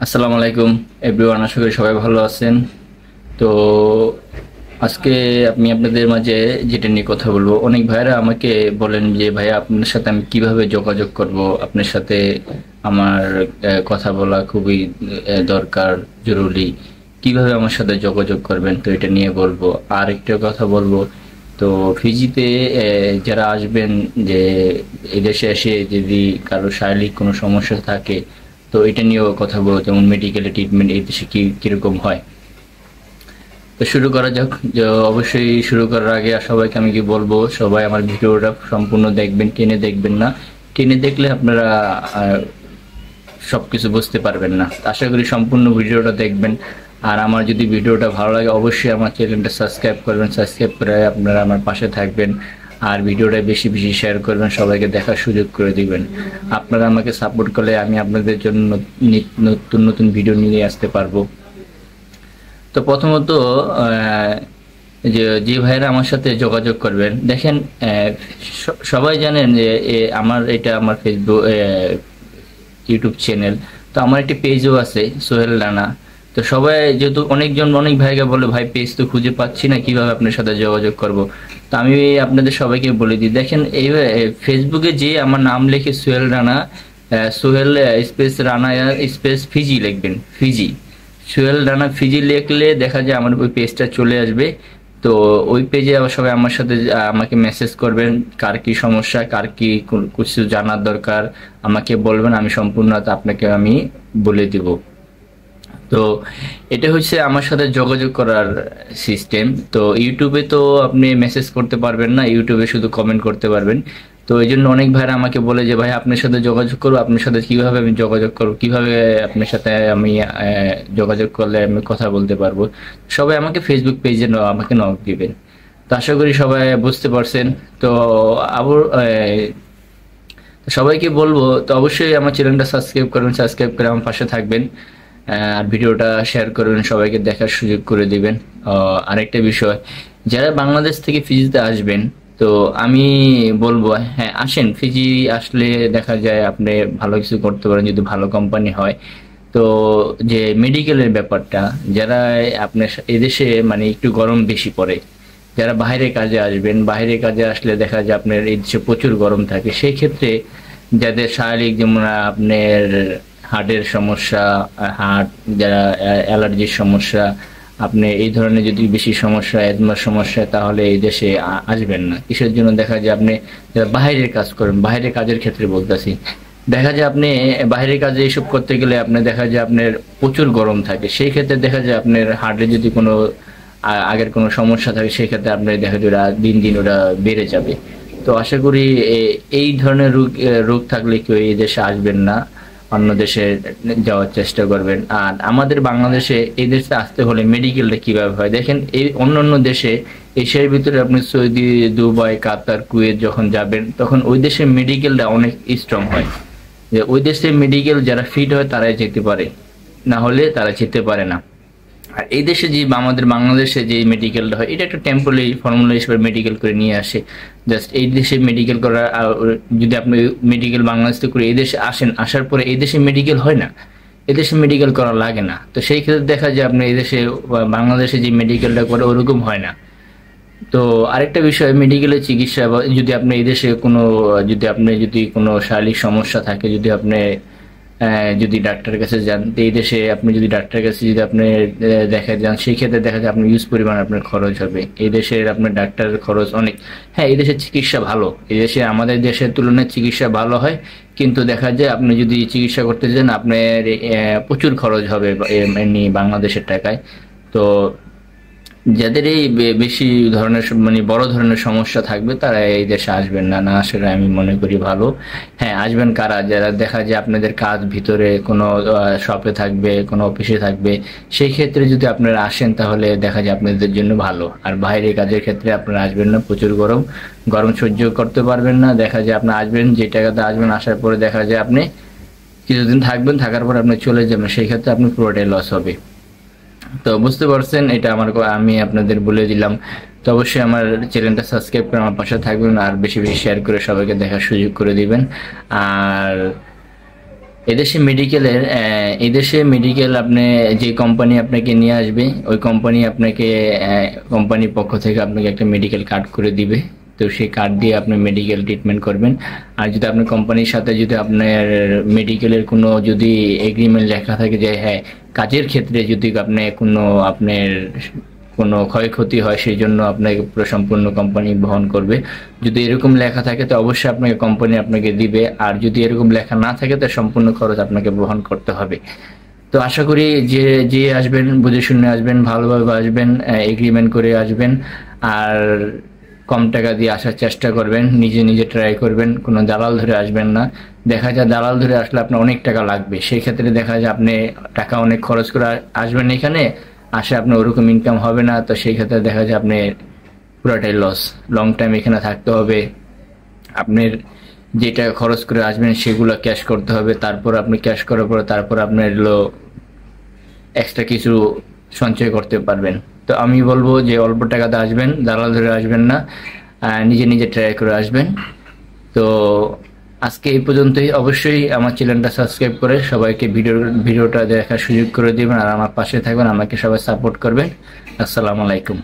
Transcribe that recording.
আসসালামু আলাইকুম এভরিওয়ান, আশা করি সবাই ভালো আছেন। তো আজকে আমি আপনাদের মাঝে যেটা নিয়ে কথা বলবো, অনেক ভাইরা আমাকে বলেন যে ভাইয়া আপনার সাথে আমি কিভাবে যোগাযোগ করব, আপনার সাথে আমার কথা বলা খুবই দরকার, জরুরি। কিভাবে আমার সাথে যোগাযোগ করবেন, তো এটা নিয়ে বলবো। আর একটা কথা বলবো, তো ফিজিতে যারা আসবেন, যে এদেশে এসে যদি কারো শারীরিক কোনো সমস্যা থাকে, তো এটা নিয়েও কথা বলবো, যেমন মেডিকেল ট্রিটমেন্ট এই দেশে কিরকম হয়। তো শুরু করা যাক। যে অবশ্যই শুরু করার আগে সবাইকে আমি কি বলবো, সবাই আমার ভিডিওটা সম্পূর্ণ দেখবেন, টেনে দেখবেন না। টেনে দেখলে আপনারা সবকিছু বুঝতে পারবেন না। আশা করি সম্পূর্ণ ভিডিওটা দেখবেন। আর আমার যদি ভিডিওটা ভালো লাগে, অবশ্যই আমার চ্যানেলটা সাবস্ক্রাইব করবেন, সাবস্ক্রাইব করে আপনারা আমার পাশে থাকবেন। আর ভিডিওটা বেশি বেশি শেয়ার করবেন, সবাইকে দেখার সুযোগ করে দিবেন। আপনারা আমাকে সাপোর্ট করলে আমি আপনাদের জন্য নতুন নতুন ভিডিও নিয়ে আসতে পারবো। তো প্রথমত যে যে ভাইয়েরা আমার সাথে যোগাযোগ করবেন, দেখেন সবাই জানেন যে আমার ফেসবুক ইউটিউব চ্যানেল। তো আমার একটি পেজও আছে, সোহেল রানা। তো সবাই যেহেতু অনেক ভাইকে বলে ভাই পেজ তো খুঁজে পাচ্ছি না, কিভাবে আপনার সাথে যোগাযোগ করব। তো আমি আপনাদের সবাইকে বলে দিই, দেখেন এই ফেসবুকে যে আমার নাম লিখে Sohel Rana, Sohel space Rana space Fiji লিখবেন, ফিজি সোহেল রানা ফিজি লিখলে দেখা যায় আমার ওই পেজটা চলে আসবে। তো ওই পেজে আবার সবাই আমার সাথে আমাকে মেসেজ করবেন, কার কি সমস্যা, কার কি কিছু জানার দরকার আমাকে বলবেন, আমি সম্পূর্ণ আপনাকে আমি বলে দিব। তো এটা হচ্ছে আমার সাথে যোগাযোগ করার সিস্টেম। তো ইউটিউবে তো আপনি মেসেজ করতে পারবেন না, ইউটিউবে শুধু কমেন্ট করতে পারবেন। তো এই জন্য অনেক ভাইরা আমাকে বলে যে ভাই আপনার সাথে যোগাযোগ করবো, আপনার সাথে কিভাবে আমি যোগাযোগ করবো, কিভাবে আপনার সাথে আমি যোগাযোগ করলে আমি কথা বলতে পারবো। সবাই আমাকে ফেসবুক পেজে আমাকে নক দিবেন। তো আশা করি সবাই বুঝতে পারছেন। তো আবার সবাইকে বলবো, তো অবশ্যই আমার চ্যানেলটা সাবস্ক্রাইব করবেন, সাবস্ক্রাইব করে আমার পাশে থাকবেন। আর ভিডিওটা শেয়ার করবেন, সবাইকে দেখার সুযোগ করে দিবেন। আরেকটা বিষয়, যারা বাংলাদেশ থেকে ফিজিতে আসবেন, তো আমি বলবো হ্যাঁ আসেন। ফিজি আসলে দেখা যায় আপনি ভালো কিছু করতে পারেন যদি ভালো কোম্পানি হয়। তো যে মেডিকেলের ব্যাপারটা, যারা আপনার এদেশে মানে একটু গরম বেশি পড়ে, যারা বাইরে কাজে আসবেন, বাইরে কাজে আসলে দেখা যায় আপনার এই দেশে প্রচুর গরম থাকে। সেই ক্ষেত্রে যাদের শারীরিক, যেমন আপনার হার্টের সমস্যা, হার্ট, যারা অ্যালার্জির সমস্যা, আপনি এই ধরনের যদি বেশি সমস্যা, অ্যাজমার সমস্যা, তাহলে এই দেশে আসবেন না। কিসের জন্য, দেখা যায় আপনি যারা বাইরের কাজ করেন, বাইরের কাজের ক্ষেত্রে বলতেছি, দেখা যায় আপনি বাইরের কাজে এইসব করতে গেলে আপনি দেখা যায় আপনার প্রচুর গরম থাকে। সেই ক্ষেত্রে দেখা যায় আপনার হার্টে যদি কোনো আগের কোনো সমস্যা থাকে, সেই ক্ষেত্রে আপনার দেখা যায় ওরা দিন দিন ওরা বেড়ে যাবে। তো আশা করি এই ধরনের রোগ থাকলে কেউ এই দেশে আসবেন না, অন্য দেশে যাওয়ার চেষ্টা করবেন। আর আমাদের বাংলাদেশে এই দেশে আসতে হলে মেডিকেলটা কিভাবে হয় দেখেন, এই অন্য দেশে এশিয়ার ভিতরে আপনি সৌদি, দুবাই, কাতার, কুয়েত যখন যাবেন, তখন ওই দেশের মেডিকেলটা অনেক স্ট্রং হয়। যে ওই দেশের মেডিকেল যারা ফিট হয় তারাই যেতে পারে, না হলে তারা যেতে পারে না। আর এই দেশে যে আমাদের বাংলাদেশে যে মেডিকেলটা হয়, এটা একটা টেম্পোরারি ফর্মুলা হিসেবে মেডিকেল করে নিয়ে আসে। জাস্ট এই দেশে মেডিকেল করা, যদি আপনি মেডিকেল বাংলাদেশ থেকে করে এই দেশে আসেন, আসার পরে এই দেশে মেডিকেল হয় না, এদেশে মেডিকেল করা লাগে না। তো সেই ক্ষেত্রে দেখা যায় আপনি এই দেশে বাংলাদেশে যে মেডিকেলটা করে ওরকম হয় না। তো আরেকটা বিষয়, মেডিকেলের চিকিৎসা যদি আপনি এই দেশে কোনো, যদি কোনো শারীরিক সমস্যা থাকে, যদি আপনি যদি ডাক্তারের কাছে যান, তো এই দেশে আপনি যদি ডাক্তারের কাছে যদি আপনি দেখা যান, সেই ক্ষেত্রে দেখা যায় আপনার ইউজ পরিমাণ আপনার খরচ হবে। এই দেশের আপনার ডাক্তারের খরচ অনেক। হ্যাঁ, এই দেশের চিকিৎসা ভালো, এই দেশে আমাদের দেশের তুলনায় চিকিৎসা ভালো হয়। কিন্তু দেখা যায় আপনি যদি চিকিৎসা করতে যান, আপনার প্রচুর খরচ হবে এমনি বাংলাদেশের টাকায়। তো যাদের এই বেশি ধরনের মানে বড় ধরনের সমস্যা থাকবে, তারা এই দেশে আসবেন না, না আসলে আমি মনে করি ভালো। হ্যাঁ, আসবেন কারা, যারা দেখা যায় আপনাদের কাজ ভিতরে কোনো শপে থাকবে, কোনো অফিসে থাকবে, সেই ক্ষেত্রে যদি আপনারা আসেন তাহলে দেখা যায় আপনাদের জন্য ভালো। আর বাইরে কাজের ক্ষেত্রে আপনারা আসবেন না, প্রচুর গরম, গরম সহ্য করতে পারবেন না। দেখা যায় আপনি আসবেন, যে টাকাতে আসবেন, আসার পরে দেখা যায় আপনি কিছুদিন থাকবেন, থাকার পর আপনি চলে যাবেন, সেই ক্ষেত্রে আপনি পুরোটাই লস হবে। তো বুঝতে পারছেন, এটা আমি আপনাদের বলে দিলাম। তো অবশ্যই আমার চ্যানেলটা সাবস্ক্রাইব করে আমার পাশে থাকবেন, আর বেশি বেশি শেয়ার করে সবাইকে দেখার সুযোগ করে দিবেন। আর এদেশে মেডিকেল আপনি যে কোম্পানি আপনাকে নিয়ে আসবে ওই কোম্পানি আপনাকে কোম্পানির পক্ষ থেকে আপনাকে একটা মেডিকেল কার্ড করে দিবে। তো সেই কার্ড দিয়ে আপনি মেডিকেল ট্রিটমেন্ট করবেন। আর যদি আপনার কোম্পানির সাথে যদি আপনার মেডিকেলের কোনো যদি এগ্রিমেন্ট লেখা থাকে যে হ্যাঁ কাজের ক্ষেত্রে যদি আপনি আপনার কোনো ক্ষয়ক্ষতি হয় সেই জন্য আপনাকে পুরো সম্পূর্ণ কোম্পানি বহন করবে। যদি এরকম লেখা থাকে তো অবশ্যই আপনাকে কোম্পানি আপনাকে দিবে, আর যদি এরকম লেখা না থাকে তো সম্পূর্ণ খরচ আপনাকে বহন করতে হবে। তো আশা করি যে আসবেন বুঝে শুনে আসবেন, ভালোভাবে আসবেন, এগ্রিমেন্ট করে আসবেন, আর কম টাকা দিয়ে আসার চেষ্টা করবেন, নিজে নিজে ট্রাই করবেন, কোনো দালাল ধরে আসবেন না। দেখা যায় দালাল ধরে আসলে আপনার অনেক টাকা লাগবে, সেই ক্ষেত্রে দেখা যায় আপনি টাকা অনেক খরচ করে আসবেন এখানে, আসে আপনার ওরকম ইনকাম হবে না। তো সেই ক্ষেত্রে দেখা যায় আপনি পুরোটাই লস, লং টাইম এখানে থাকতে হবে, আপনার যেটা খরচ করে আসবেন সেগুলো ক্যাশ করতে হবে, তারপর আপনি ক্যাশ করার পর তারপর আপনার এক্সট্রা কিছু সঞ্চয় করতে পারবেন। তো আমি বলবো যে অল্প টাকাতে আসবেন, দালাল ধরে আসবেন না, নিজে নিজে ট্রাই করে আসবেন। তো আজকে এই পর্যন্তই। অবশ্যই আমার চ্যানেলটা সাবস্ক্রাইব করে সবাইকে ভিডিওটা দেখার সুযোগ করে দিবেন, আর আমার পাশে থাকবেন, আমাকে সবাই সাপোর্ট করবেন। আসসালামু আলাইকুম।